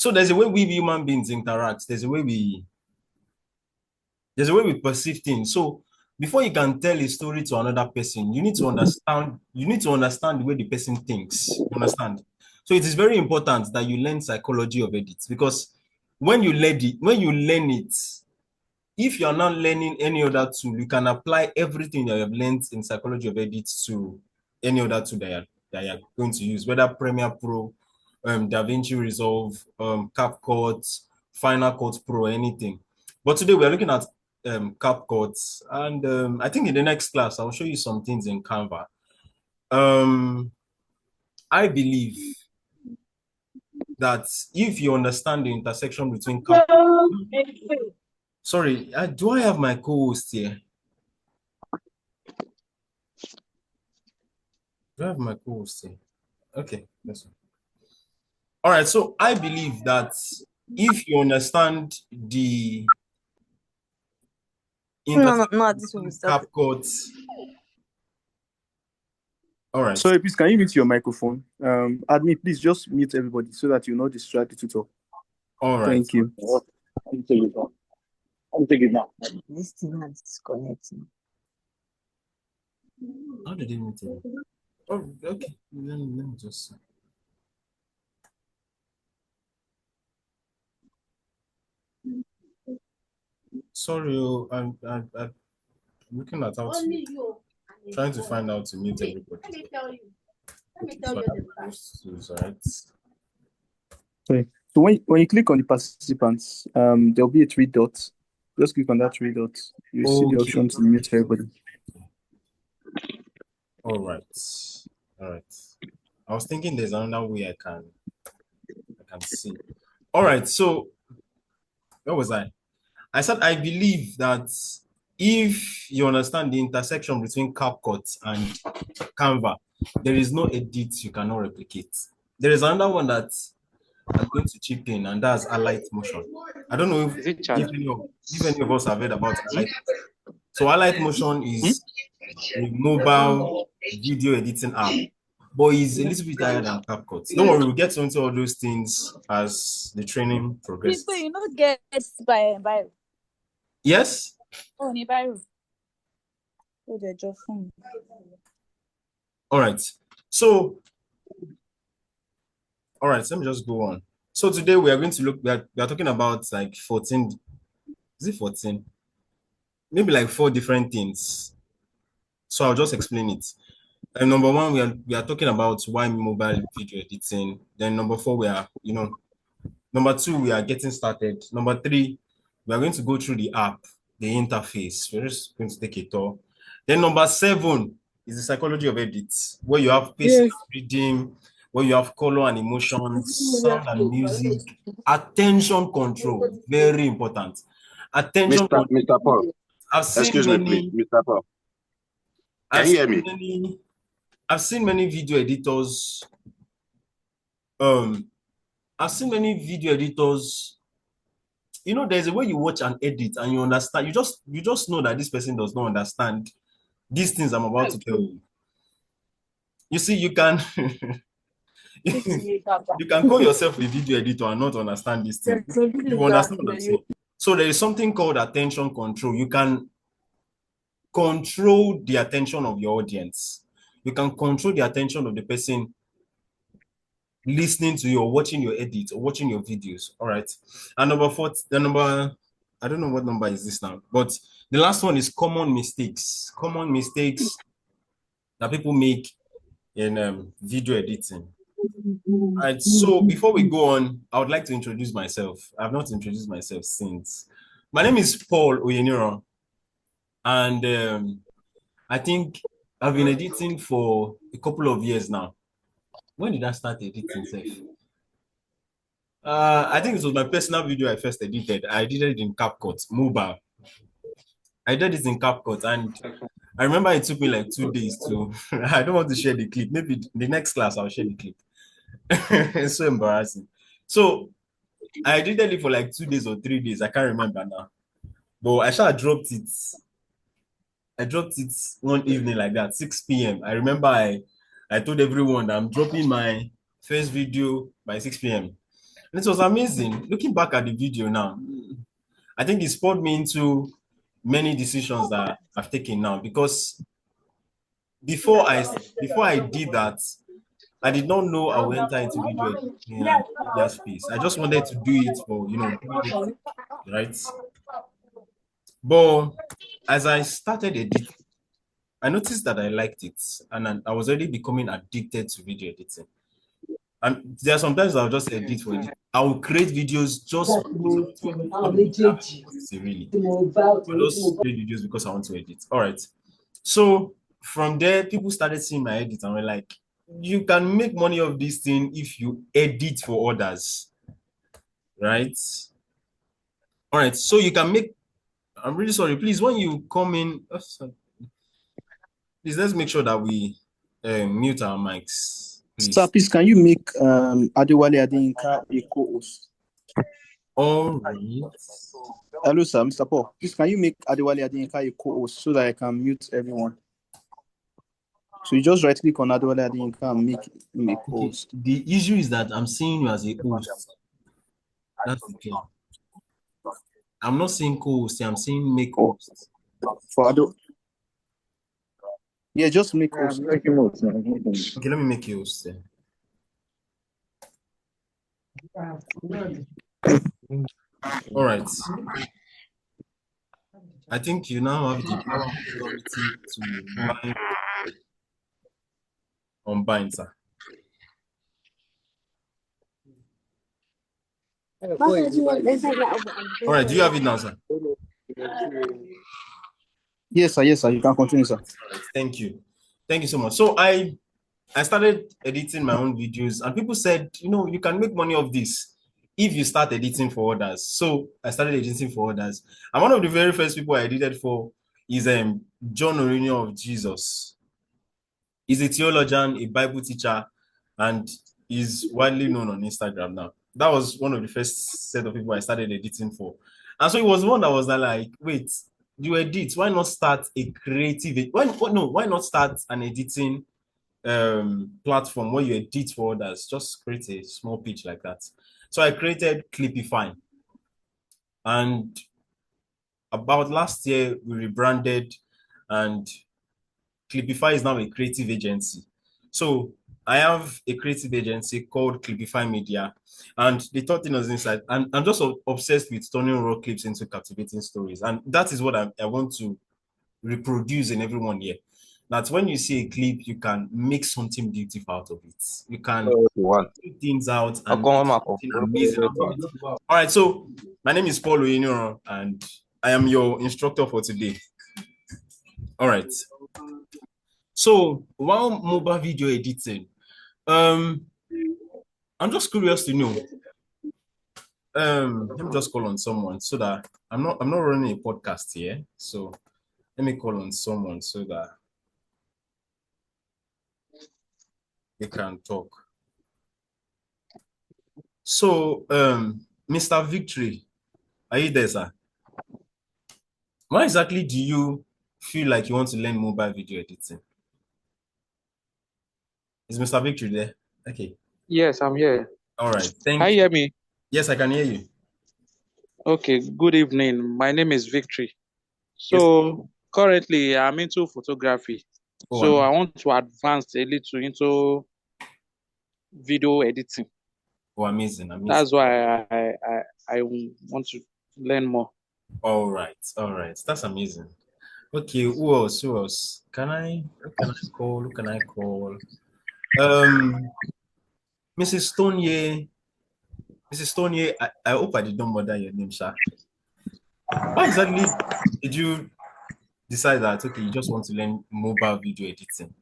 So there's a way we human beings interact. There's a way we perceive things. So before you can tell a story to another person, you need to understand. You need to understand the way the person thinks. You understand? So it is very important that you learn psychology of edit, because when you learn it, if you are not learning any other tool, you can apply everything that you have learned in psychology of edit to any other tool that you are going to use, whether Premiere Pro, DaVinci Resolve, CapCut, Final Cut Pro, anything. But today we are looking at CapCut, and I think in the next class I'll show you some things in Canva. I believe that if you understand the intersection between sorry, do I have my co-host here? Do I have my co-host here? Okay, that's one. All right, so I believe that if you understand the No, this will stop. CapCut. All right. Sorry, please, can you mute your microphone? Admin, please just mute everybody so that you're not distracted to talk. All right. Thank you. I'll take it now. This thing is disconnecting. How did they mute it? Oh, okay. Let me just. Sorry, I'm looking at how to, trying to find out to mute everybody. Let me tell you the fact. Right. Sorry. So when you click on the participants, there'll be a 3 dots. Just click on that 3 dots. You see the option to mute everybody. All right. I was thinking there's another way I can see. All right. So where was I? I said I believe that if you understand the intersection between CapCut and Canva, there is no edit you cannot replicate. There is another one that I'm going to chip in, and that's Alight Motion. I don't know if any of us have heard about Alight. So Alight Motion is a mobile video editing app, but it's a little bit higher than CapCut. Don't worry, we'll get into all those things as the training progresses. People, you know, get by. Yes? Oh, nearby. Oh, they're just phone. All right. So, all right, let me just go on. So today we are going to look, we are talking about like 14, is it 14? Maybe like 4 different things. So I'll just explain it. And number 1, we are talking about why mobile video editing. Then number 4, we are, number 2, we are getting started. Number 3, we are going to go through the app, the interface. We're just going to take a tour. Then number 7 is the psychology of edits, where you have pacing, reading, where you have color and emotions, sound and music, attention control, very important. Attention control. Mr. Paul, excuse me, please, Mr. Paul. Can you hear me? I've seen many video editors. You know, there's a way you watch an edit and you understand. You just know that this person does not understand these things I'm about to tell you. You see, you can you can call yourself a video editor and not understand these things. You understand what I'm saying? So there is something called attention control. You can control the attention of your audience. You can control the attention of the person listening to you or watching your edits or watching your videos. All right. And number 4, I don't know what number is this now, but the last one is common mistakes. Common mistakes that people make in video editing. All right. So before we go on, I would like to introduce myself. I've not introduced myself since. My name is Paul Oyeniro, and I think I've been editing for a couple of years now. When did I start editing? I think it was my personal video I first edited. I did it in CapCut, mobile. I did it in CapCut, and I remember it took me like 2 days to. I don't want to share the clip. Maybe the next class I'll share the clip. It's so embarrassing. So I did it for like 2 days or 3 days. I can't remember now. But I shall dropped it. I dropped it one evening like that, 6 p.m. I remember I told everyone that I'm dropping my first video by 6 p.m. And it was amazing. Looking back at the video now, I think it spurred me into many decisions that I've taken now, because before I did that, I did not know I would enter into video editing and media space. I just wanted to do it for doing it, right? But as I started editing, I noticed that I liked it, and I was already becoming addicted to video editing. And there are sometimes I'll just edit for edit. I will create videos just because I want to edit. Not because I have to really. I'll just create videos because I want to edit. All right. So from there, people started seeing my edit and were like, you can make money of this thing if you edit for others, right? All right. So you can make, I'm really sorry. Please, when you come in, please, let's make sure that we mute our mics. Please. Sir, please, can you make Adewale Adeyinka a co-host? All right. Hello, sir, Mr. Paul. Please, can you make Adewale Adeyinka a co-host so that I can mute everyone? So you just right-click on Adewale Adeyinka and make him a co-host. The issue is that I'm seeing you as a host. That's the thing. I'm not saying co-host. I'm saying make host. For Ado. Yeah, just make host. Okay, let me make you host then. All right. I think you now have the power of authority to bind on bind, sir. All right, do you have it now, sir? Yes, sir. Yes, sir. You can continue, sir. Right, thank you. Thank you so much. So I started editing my own videos, and people said, you can make money of this if you start editing for others. So I started editing for others. And one of the very first people I edited for is John Orinio of Jesus. He's a theologian, a Bible teacher, and is widely known on Instagram now. That was one of the first set of people I started editing for. And so it was one that was like, wait, you edit, why not start a creative, why not start an editing platform where you edit for others? Just create a small pitch like that. So I created Clipify. And about last year, we rebranded, and Clipify is now a creative agency. So I have a creative agency called Clipify Media, and the third thing is inside. And I'm just obsessed with turning raw clips into captivating stories, and that is what I want to reproduce in everyone here. That when you see a clip, you can make something beautiful out of it. You can do things out and make something amazing out of it. All right, so my name is Paul Oyiniro, and I am your instructor for today. All right. So while mobile video editing, I'm just curious to know. Let me just call on someone so that I'm not running a podcast here. So let me call on someone so that they can talk. So Mr. Victory, are you there, sir? Why exactly do you feel like you want to learn mobile video editing? Is Mr. Victory there? Okay. Yes, I'm here. All right. Thank you. Can you hear me? Yes, I can hear you. Okay, good evening. My name is Victory. So currently I'm into photography. So I want to advance a little into video editing. Oh, amazing. That's why I want to learn more. All right. That's amazing. Okay, who else? Who can I call? Mrs. Stonier. Mrs. Stonier, I hope I did not murder your name, sir. Why exactly did you decide that, okay, you just want to learn mobile video editing?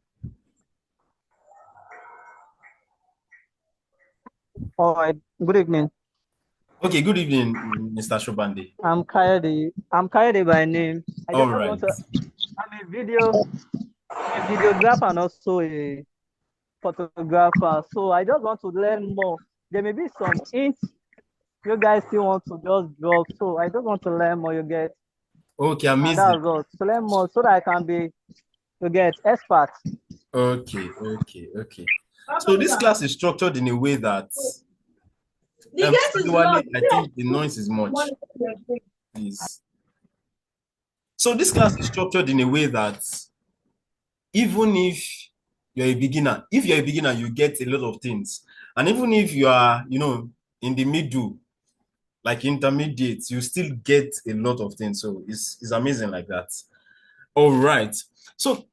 All right, good evening. Okay, good evening, Mr. Shobande. I'm Kayode by name. All right. I'm a videographer and also a photographer. So I just want to learn more. There may be some hints you guys still want to just drop. So I just want to learn more, you get. Okay, amazing. That's all. To learn more so that I can be, you get, expert. Okay. So this class is structured in a way that Adewale, I think the noise is much. Please. So this class is structured in a way that even if you're a beginner, you get a lot of things. And even if you are, in the middle, like intermediate, you still get a lot of things. So it's amazing like that. All right. So,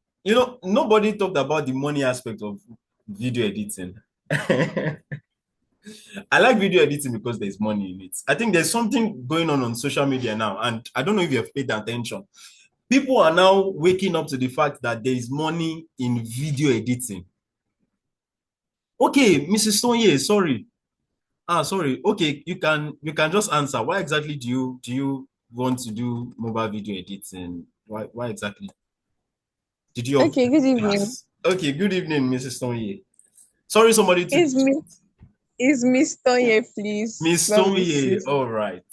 nobody talked about the money aspect of video editing. I like video editing because there's money in it. I think there's something going on social media now, and I don't know if you have paid attention. People are now waking up to the fact that there is money in video editing. Okay, Mrs. Stonye, sorry. Sorry. Okay, you can just answer. Why exactly do you want to do mobile video editing? Why exactly? Did you? Okay, good evening. Okay, good evening, Mrs. Stonye. Sorry, somebody to. Is Miss Tonye, please? Miss Stonye, all right.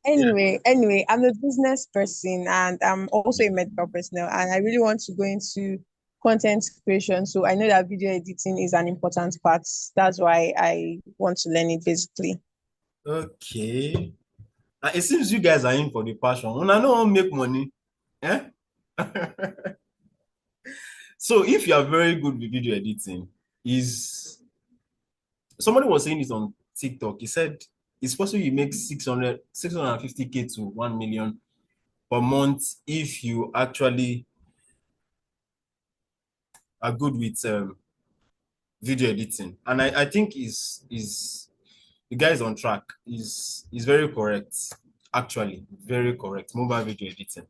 Anyway, I'm a business person and I'm also a medical personnel, and I really want to go into content creation. So I know that video editing is an important part. That's why I want to learn it basically. Okay. It seems you guys are in for the passion. When I know how to make money, eh? So if you are very good with video editing, somebody was saying this on TikTok. He said it's possible you make 650K to 1 million per month if you actually are good with video editing. And I think the guy is on track. Is very correct. Actually, very correct. Mobile video editing.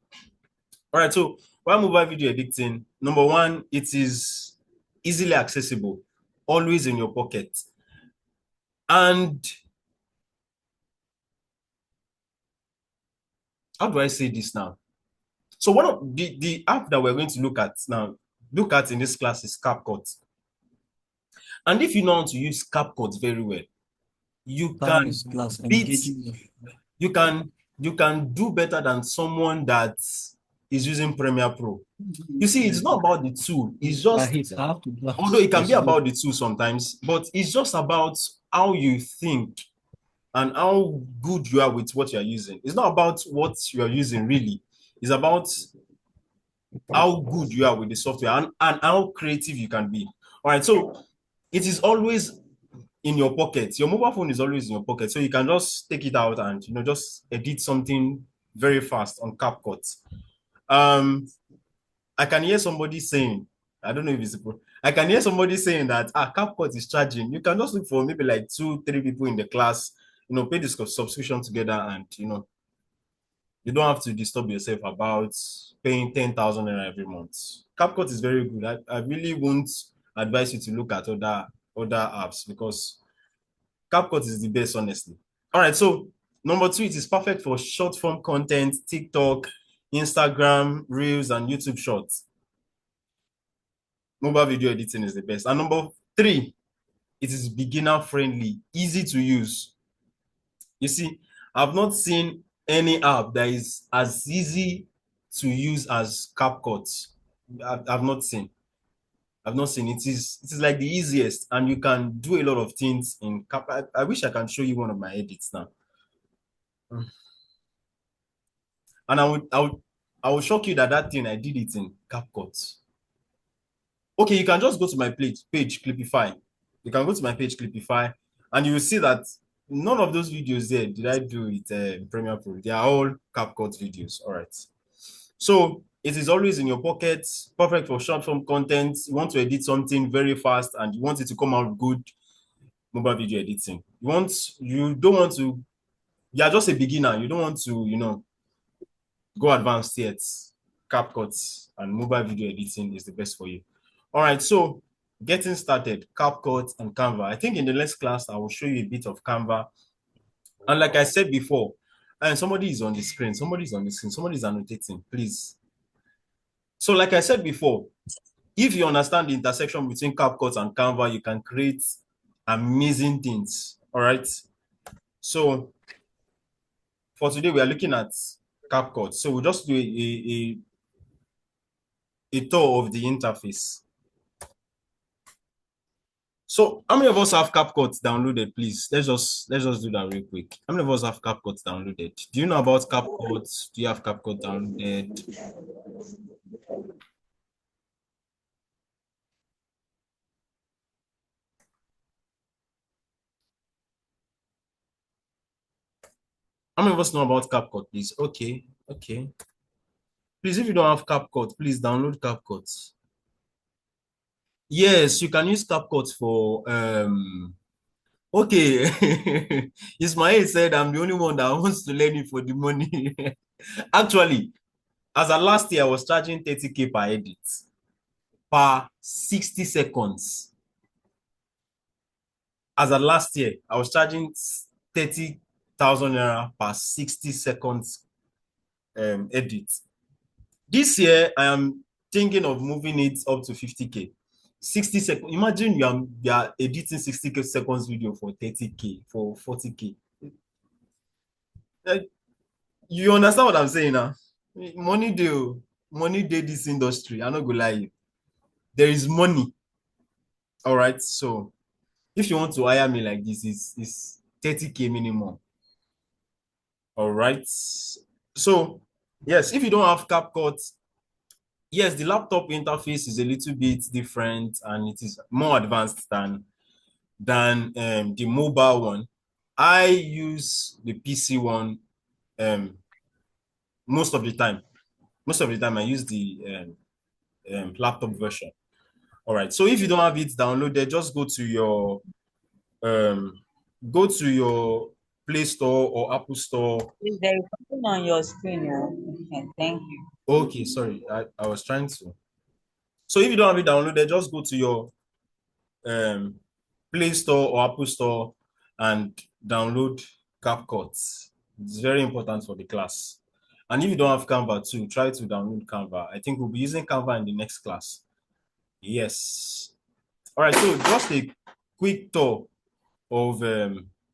All right, so while mobile video editing, number one, it is easily accessible, always in your pocket. And how do I say this now? So one of the app that we're going to look at in this class is CapCut. And if you know how to use CapCut very well, you can do better than someone that is using Premiere Pro. You see, it's not about the tool. It's just, although it can be about the tool sometimes, but it's just about how you think and how good you are with what you're using. It's not about what you're using really. It's about how good you are with the software and how creative you can be. All right, so it is always in your pocket. Your mobile phone is always in your pocket, so you can just take it out and just edit something very fast on CapCut. I can hear somebody saying, I don't know if it's a pro. I can hear somebody saying that CapCut is charging. You can just look for maybe like 2-3 people in the class, pay the subscription together, and you don't have to disturb yourself about paying 10,000 naira every month. CapCut is very good. I really won't advise you to look at other apps because CapCut is the best, honestly. All right, so number 2, it is perfect for short form content, TikTok, Instagram, Reels, and YouTube Shorts. Mobile video editing is the best. And number 3, it is beginner friendly, easy to use. You see, I've not seen any app that is as easy to use as CapCut. I've not seen. It is like the easiest, and you can do a lot of things in CapCut. I wish I can show you one of my edits now. And I will shock you that thing I did it in CapCut. Okay, you can just go to my page Clipify. You can go to my page Clipify, and you will see that none of those videos there did I do it Premiere Pro. They are all CapCut videos. All right. So it is always in your pocket, perfect for short form content. You want to edit something very fast and you want it to come out good. Mobile video editing. You are just a beginner. You don't want to, go advanced yet. CapCut and mobile video editing is the best for you. All right, so getting started, CapCut and Canva. I think in the next class, I will show you a bit of Canva. And like I said before, and somebody is on the screen, somebody's annotating, please. So like I said before, if you understand the intersection between CapCut and Canva, you can create amazing things, all right? So for today, we are looking at CapCut. So we'll just do a tour of the interface. So how many of us have CapCut downloaded, please? Let's just do that real quick. How many of us have CapCut downloaded? Do you know about CapCut? Do you have CapCut downloaded? How many of us know about CapCut, please? Okay. Please, if you don't have CapCut, please download CapCut. Yes, you can use CapCut for okay. Ismail said I'm the only one that wants to learn it for the money. Actually, as of last year, I was charging 30K per edit per 60 seconds. As of last year, I was charging 30,000 naira per 60 seconds edit. This year, I am thinking of moving it up to 50K. 60 seconds. Imagine you are editing 60 seconds video for 30K, for 40K. You understand what I'm saying now? Money deal. Money day this industry. I'm not gonna lie. There is money. All right. So if you want to hire me like this, is 30K minimum. All right. So yes, if you don't have CapCut, yes, the laptop interface is a little bit different and it is more advanced than the mobile one. I use the PC one most of the time. Most of the time I use the laptop version. All right. So if you don't have it downloaded, just um, go to your Play Store or Apple Store. Is there something on your screen? Okay, thank you. Okay, sorry, I was trying to. So if you don't have it downloaded, just go to your Play Store or Apple Store and download CapCut. It's very important for the class. And if you don't have Canva too, try to download Canva. I think we'll be using Canva in the next class. Yes. All right, so just a quick tour of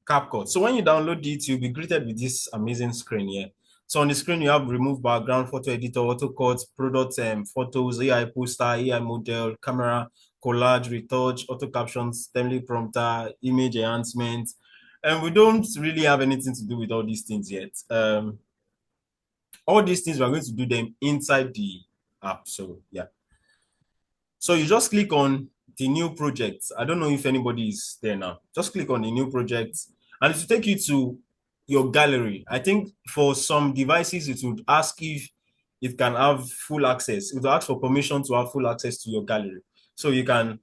CapCut. So when you download it, you'll be greeted with this amazing screen here. So on the screen, you have remove background, photo editor, auto cut, product photos, AI poster, AI model, camera, collage, retouch, auto captions, template prompter, image enhancement. And we don't really have anything to do with all these things yet. All these things, we're going to do them inside the app. So yeah. So you just click on the new project. I don't know if anybody is there now. Just click on the new project and it will take you to your gallery. I think for some devices, it would ask if it can have full access. It will ask for permission to have full access to your gallery. So you can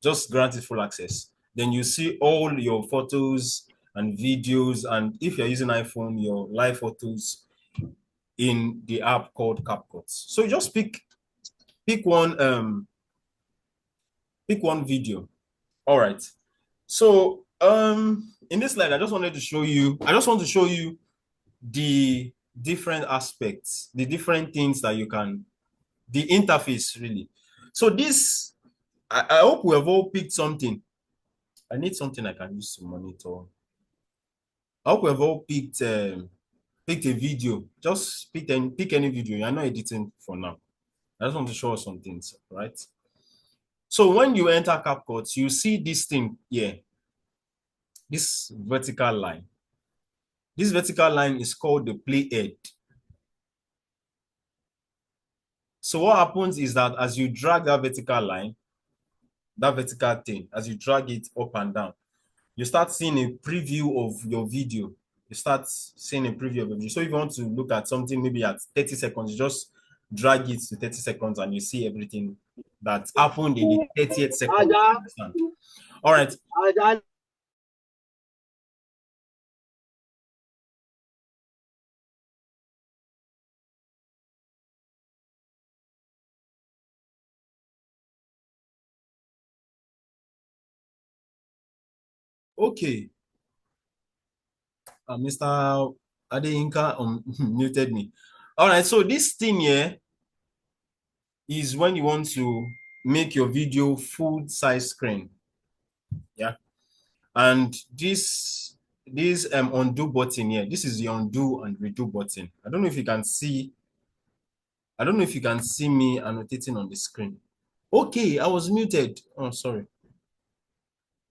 just grant it full access. Then you see all your photos and videos. And if you're using iPhone, your live photos in the app called CapCut. So you just pick one video. All right. So in this slide, I just want to show you the different aspects, the different things that you can, the interface really. So this, I hope we have all picked something. I need something I can use to monitor. I hope we have all picked a video. Just pick any video. You're not editing for now. I just want to show us some things, right? So when you enter CapCut, you see this thing here, this vertical line. This vertical line is called the playhead. So what happens is that as you drag that vertical line, that vertical thing, as you drag it up and down, you start seeing a preview of your video. You start seeing a preview of your video. So if you want to look at something maybe at 30 seconds, you just drag it to 30 seconds and you see everything that happened in the 30th second. All right. Okay. Mr. Adeyinka muted me. All right. So this thing here is when you want to make your video full size screen. Yeah. And this undo button here, this is the undo and redo button. I don't know if you can see me annotating on the screen. Okay, I was muted. Oh, sorry.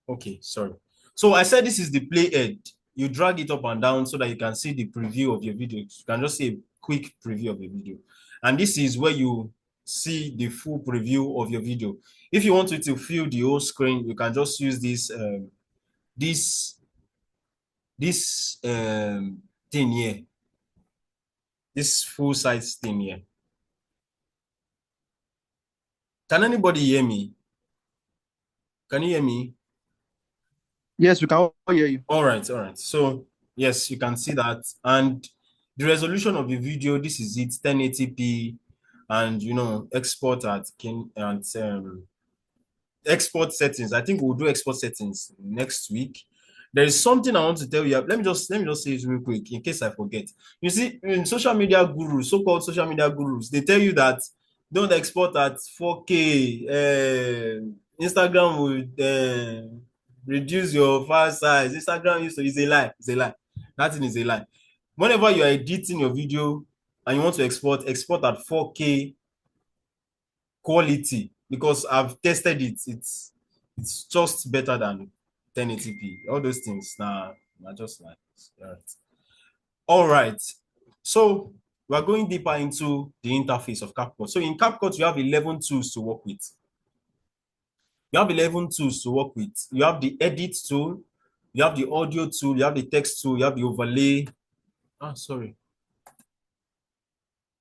Okay, sorry. So I said this is the playhead. You drag it up and down so that you can see the preview of your video. You can just see a quick preview of your video. And this is where you see the full preview of your video. If you want it to fill the whole screen, you can just use this thing here. This full size thing here. Can anybody hear me? Can you hear me? Yes, we can all hear you. All right. So yes, you can see that. And the resolution of the video, this is it, 1080p, and export export settings. I think we'll do export settings next week. There is something I want to tell you. Let me just say it real quick in case I forget. You see, in social media gurus, so-called social media gurus, they tell you that don't export at 4K. Instagram will reduce your file size. Instagram is a lie. It's a lie. That thing is a lie. Whenever you are editing your video and you want to export at 4K quality, because I've tested it. It's just better than 1080p. All those things now just like all right. So we're going deeper into the interface of CapCut. So in CapCut, you have 11 tools to work with. You have 11 tools to work with. You have the edit tool, you have the audio tool, you have the text tool, you have the overlay. Sorry.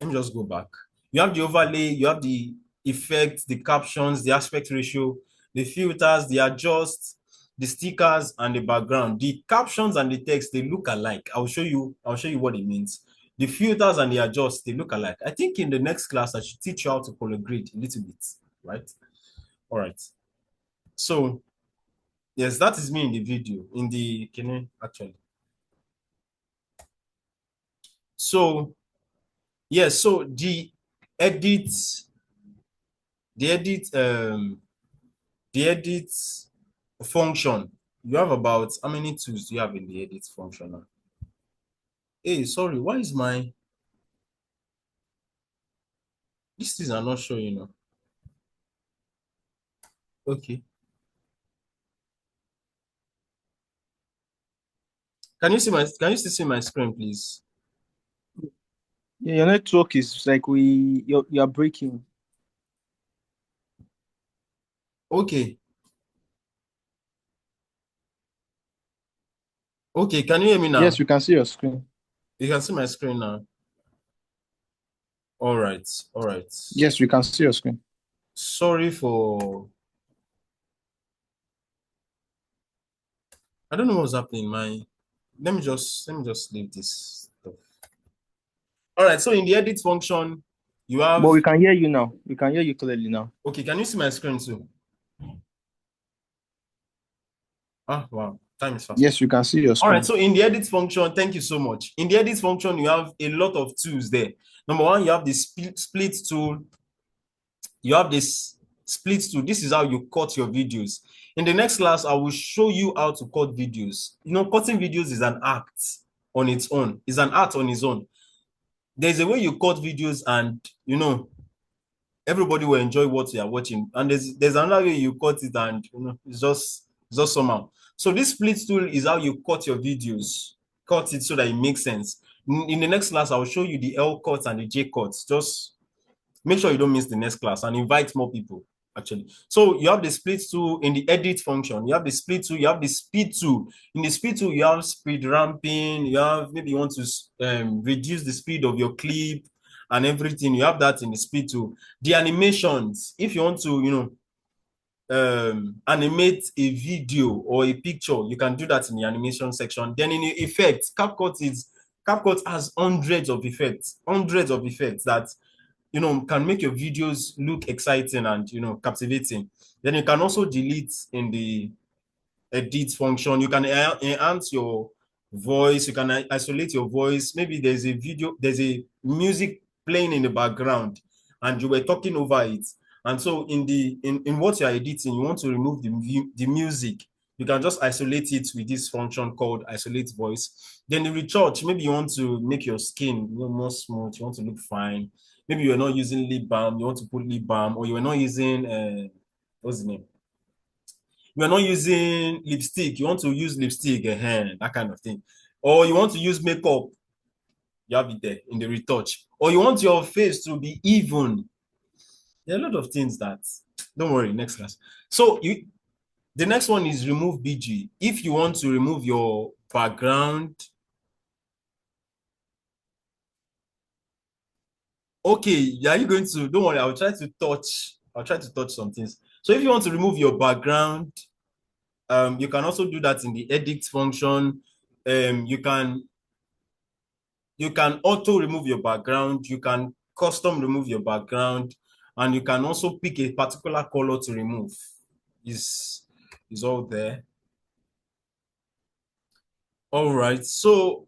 Let me just go back. You have the overlay, you have the effects, the captions, the aspect ratio, the filters, the adjust, the stickers, and the background. The captions and the text, they look alike. I'll show you what it means. The filters and the adjust, they look alike. I think in the next class, I should teach you how to color grade a little bit, right? All right. So, yes, that is me in the video, actually. So, yes, so the edit function, you have about, how many tools do you have in the edit function now? Hey, sorry, why is these things are not showing? Okay. Can you still see my screen, please? Yeah, your network is like you're breaking. Okay. Okay, can you hear me now? Yes, we can see your screen. You can see my screen now. All right. Yes, we can see your screen. Sorry for, I don't know what's happening. Let me just leave this stuff. All right, so in the edit function, you have. But we can hear you now. We can hear you clearly now. Okay, can you see my screen too? Wow, time is fast. Yes, we can see your screen. All right, so in the edit function, thank you so much. In the edit function, you have a lot of tools there. Number one, you have the split tool. You have this split tool. This is how you cut your videos. In the next class, I will show you how to cut videos. Cutting videos is an act on its own. It's an art on its own. There's a way you cut videos and, everybody will enjoy what you are watching. And there's another way you cut it and, it's just somehow. So this split tool is how you cut your videos. Cut it so that it makes sense. In the next class, I will show you the L cuts and the J cuts. Just make sure you don't miss the next class and invite more people, actually. So you have the split tool in the edit function. You have the split tool, you have the speed tool. In the speed tool, you have speed ramping. You have, maybe you want to reduce the speed of your clip and everything. You have that in the speed tool. The animations, if you want to, animate a video or a picture, you can do that in the animation section. Then in the effects, CapCut has hundreds of effects that can make your videos look exciting and captivating. Then you can also delete in the edit function. You can enhance your voice. You can isolate your voice. Maybe there's a music playing in the background and you were talking over it. And so in what you're editing, you want to remove the music. You can just isolate it with this function called isolate voice. Then the retouch, maybe you want to make your skin more smooth. You want to look fine. Maybe you're not using lip balm. You want to put lip balm, or you're not using what's the name? we're not using lipstick, you want to use lipstick, that kind of thing. Or you want to use makeup, you have it there in the retouch. Or you want your face to be even. There are a lot of things that, don't worry, next class. So the next one is remove BG. If you want to remove your background, okay, are you going to, don't worry, I'll try to touch some things. So if you want to remove your background, you can also do that in the edit function. You can auto remove your background, you can custom remove your background, and you can also pick a particular color to remove. Is all there. All right, so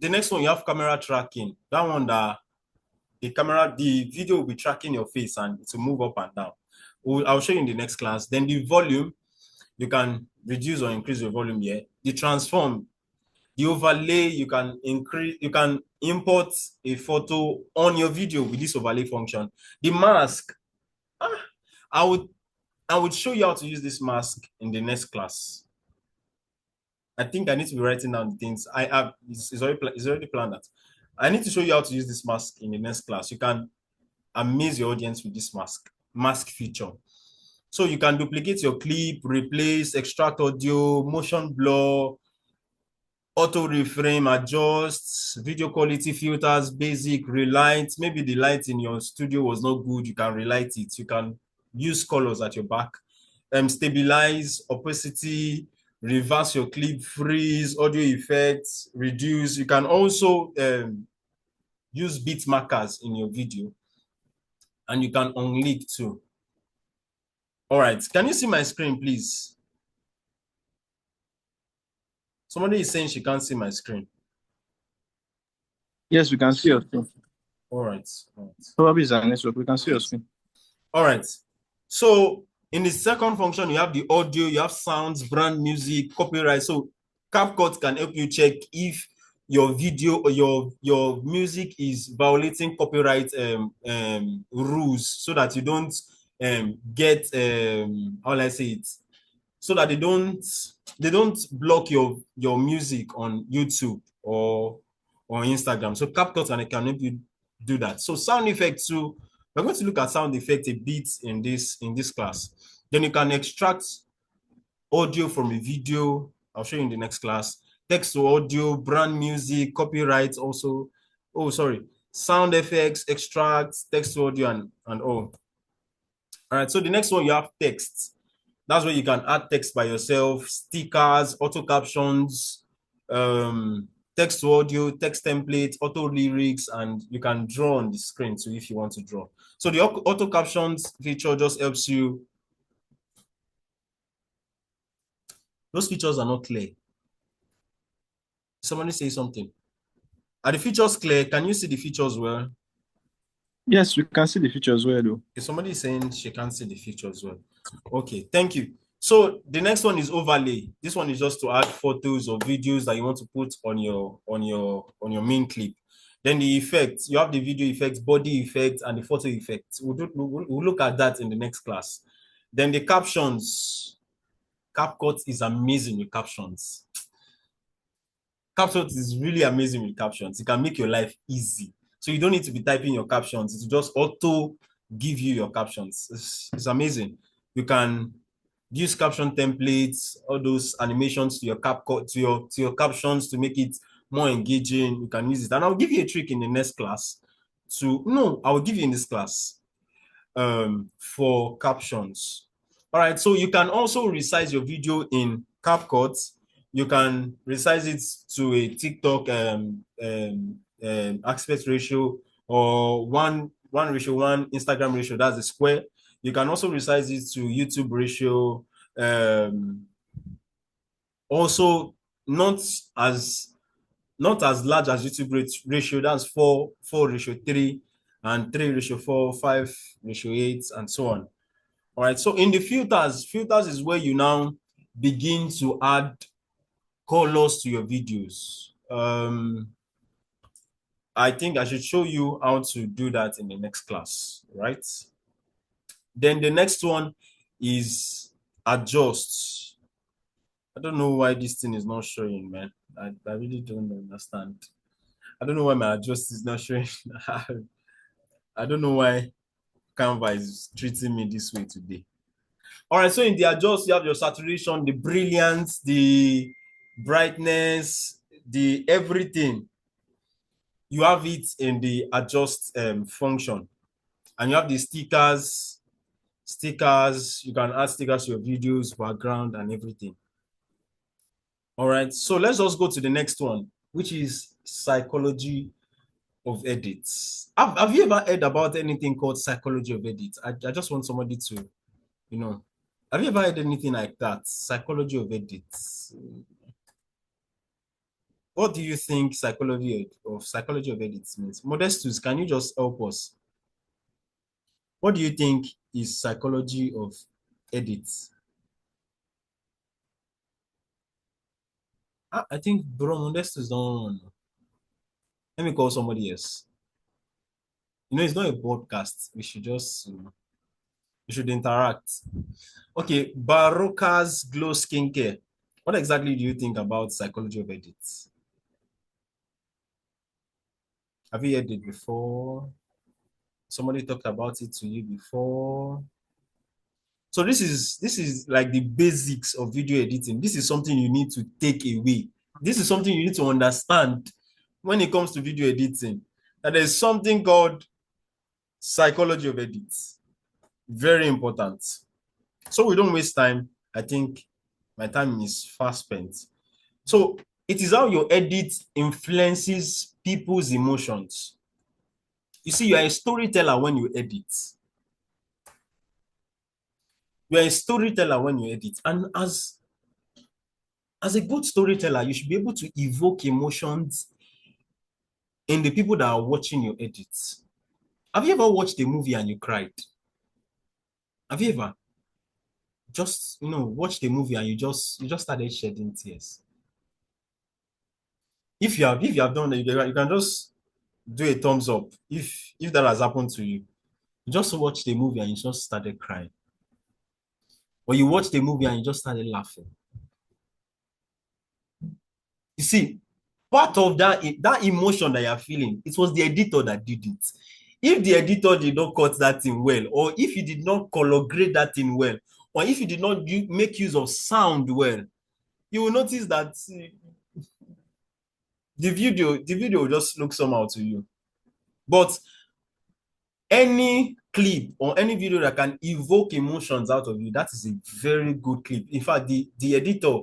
the next one, you have camera tracking. That one, the video will be tracking your face and it will move up and down. I'll show you in the next class. Then the volume, you can reduce or increase your volume here. The transform, the overlay, you can import a photo on your video with this overlay function. The mask, I would show you how to use this mask in the next class. I think I need to be writing down the things. It's already planned that. I need to show you how to use this mask in the next class. You can amaze your audience with this mask feature. So you can duplicate your clip, replace, extract audio, motion blur, auto reframe, adjust, video quality filters, basic, relight. Maybe the light in your studio was not good, you can relight it. You can use colors at your back. Stabilize, opacity, reverse your clip, freeze, audio effects, reduce. You can also use beat markers in your video, and you can unlink too. All right, can you see my screen, please? Somebody is saying she can't see my screen. Yes, we can see your screen. All right. Probably it's a network. We can see your screen. All right. So in the second function, you have the audio, you have sounds, brand music, copyright. So CapCut can help you check if your video or your music is violating copyright rules, so that you don't get how will I say it? So that they don't block your music on YouTube or Instagram. So CapCut can help you do that. So sound effects too. We're going to look at sound effect a bit in this class. Then you can extract audio from a video. I'll show you in the next class. Text to audio, brand music, copyright also. Oh, sorry. Sound effects, extract, text to audio, and all. All right, so the next one, you have text. That's where you can add text by yourself, stickers, auto captions, text to audio, text templates, auto lyrics, and you can draw on the screen too if you want to draw. So the auto captions feature just helps you. Those features are not clear. Somebody say something. Are the features clear? Can you see the features well? Yes, we can see the features well though. Okay, somebody is saying she can't see the features well. Okay, thank you. So the next one is overlay. This one is just to add photos or videos that you want to put on your main clip. Then the effects, you have the video effects, body effects, and the photo effects. We'll look at that in the next class. Then the captions. CapCut is amazing with captions. CapCut is really amazing with captions. It can make your life easy. So you don't need to be typing your captions. It will just auto give you your captions. It's amazing. You can use caption templates, all those animations to your CapCut, to your captions to make it more engaging. You can use it. And I'll give you a trick in the next class I will give you in this class for captions. All right, so you can also resize your video in CapCut. You can resize it to a TikTok aspect ratio, or 1:1 Instagram ratio, that's the square. You can also resize it to YouTube ratio. Also, not as large as YouTube ratio, that's 4:3, and 3:4, 5:8, and so on. All right, so in the filters is where you now begin to add colors to your videos. I think I should show you how to do that in the next class, right? Then the next one is adjust. I don't know why this thing is not showing, man. I really don't understand. I don't know why my adjust is not showing. I don't know why Canva is treating me this way today. All right, so in the adjust, you have your saturation, the brilliance, the brightness, the everything. You have it in the adjust function. And you have the stickers. You can add stickers to your videos, background, and everything. All right, so let's just go to the next one, which is psychology of edits. Have you ever heard about anything called psychology of edits? I just want somebody to, have you ever heard anything like that? Psychology of edits. What do you think psychology of edits means? Modestus, can you just help us? What do you think is psychology of edits? I think bro, Modestus don't. Let me call somebody else. It's not a podcast. We should just, we should interact. Okay, Baroka's Glow Skincare. What exactly do you think about psychology of edits? Have you heard it before? Somebody talked about it to you before? So this is like the basics of video editing. This is something you need to take away. This is something you need to understand when it comes to video editing. That there's something called psychology of edits. Very important. So we don't waste time. I think my time is fast spent. So it is how your edit influences people's emotions. You see, you are a storyteller when you edit. You are a storyteller when you edit. And as a good storyteller, you should be able to evoke emotions in the people that are watching your edits. Have you ever watched a movie and you cried? Have you ever just watched a movie and you just started shedding tears? If you have done that, you can just do a thumbs up if that has happened to you. You just watched a movie and you just started crying. Or you watched a movie and you just started laughing. You see, part of that emotion that you're feeling, it was the editor that did it. If the editor did not cut that thing well, or if he did not color grade that thing well, or if he did not make use of sound well, you will notice that the video will just look somehow to you. But any clip or any video that can evoke emotions out of you, that is a very good clip. In fact, the editor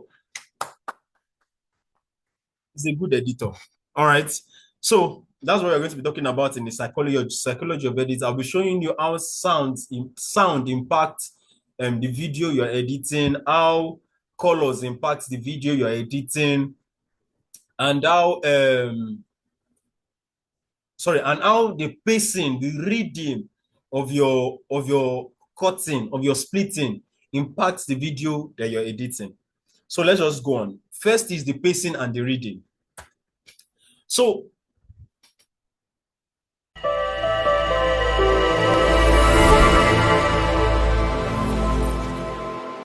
is a good editor. All right. So that's what we're going to be talking about in the psychology of edits. I'll be showing you how sound impacts the video you're editing, how colors impact the video you're editing, and how the pacing, the reading of your cutting, of your splitting impacts the video that you're editing. So let's just go on. First is the pacing and the reading. So